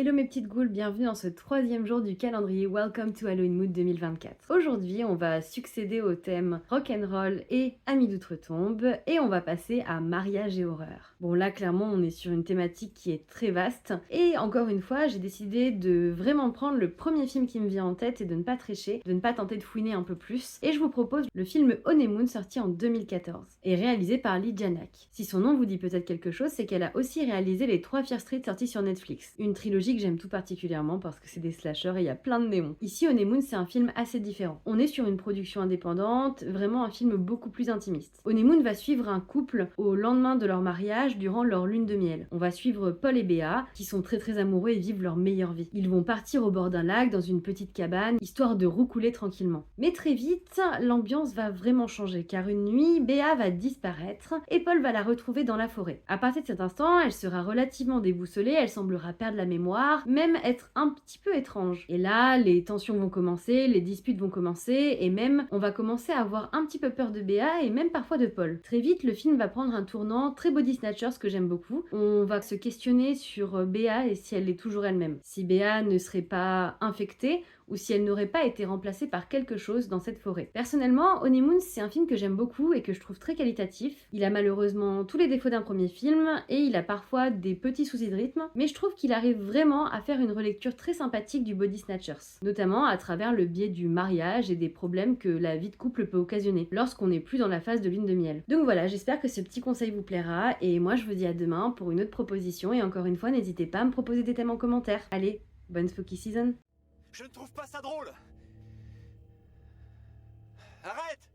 Hello mes petites goules, bienvenue dans ce 3e jour du calendrier Welcome to Halloween Mood 2024. Aujourd'hui, on va succéder au thème rock'n'roll et amis d'outre-tombe et on va passer à mariage et horreur. Bon là, clairement, on est sur une thématique qui est très vaste et encore une fois, j'ai décidé de vraiment prendre le premier film qui me vient en tête et de ne pas tricher, de ne pas tenter de fouiner un peu plus. Et je vous propose le film Honeymoon sorti en 2014 et réalisé par Leigh Janiak. Si son nom vous dit peut-être quelque chose, c'est qu'elle a aussi réalisé les 3 Fear Street sortis sur Netflix. Une trilogie que j'aime tout particulièrement parce que c'est des slashers et il y a plein de néons. Ici, Honeymoon, c'est un film assez différent. On est sur une production indépendante, vraiment un film beaucoup plus intimiste. Honeymoon va suivre un couple au lendemain de leur mariage durant leur lune de miel. On va suivre Paul et Béa, qui sont très amoureux et vivent leur meilleure vie. Ils vont partir au bord d'un lac, dans une petite cabane, histoire de roucouler tranquillement. Mais très vite, l'ambiance va vraiment changer, car une nuit, Béa va disparaître et Paul va la retrouver dans la forêt. À partir de cet instant, elle sera relativement déboussolée, elle semblera perdre la mémoire, même être un petit peu étrange. Et là, les tensions vont commencer, les disputes vont commencer, et même, on va commencer à avoir un petit peu peur de Béa, et même parfois de Paul. Très vite, le film va prendre un tournant très body snatcher, ce que j'aime beaucoup. On va se questionner sur Béa et si elle est toujours elle-même. Si Béa ne serait pas infectée, ou si elle n'aurait pas été remplacée par quelque chose dans cette forêt. Personnellement, Honeymoon, c'est un film que j'aime beaucoup et que je trouve très qualitatif. Il a malheureusement tous les défauts d'un premier film et il a parfois des petits soucis de rythme, mais je trouve qu'il arrive vraiment à faire une relecture très sympathique du Body Snatchers, notamment à travers le biais du mariage et des problèmes que la vie de couple peut occasionner lorsqu'on n'est plus dans la phase de lune de miel. Donc voilà, j'espère que ce petit conseil vous plaira et moi je vous dis à demain pour une autre proposition et encore une fois, n'hésitez pas à me proposer des thèmes en commentaire. Allez, bonne spooky season! Je ne trouve pas ça drôle. Arrête!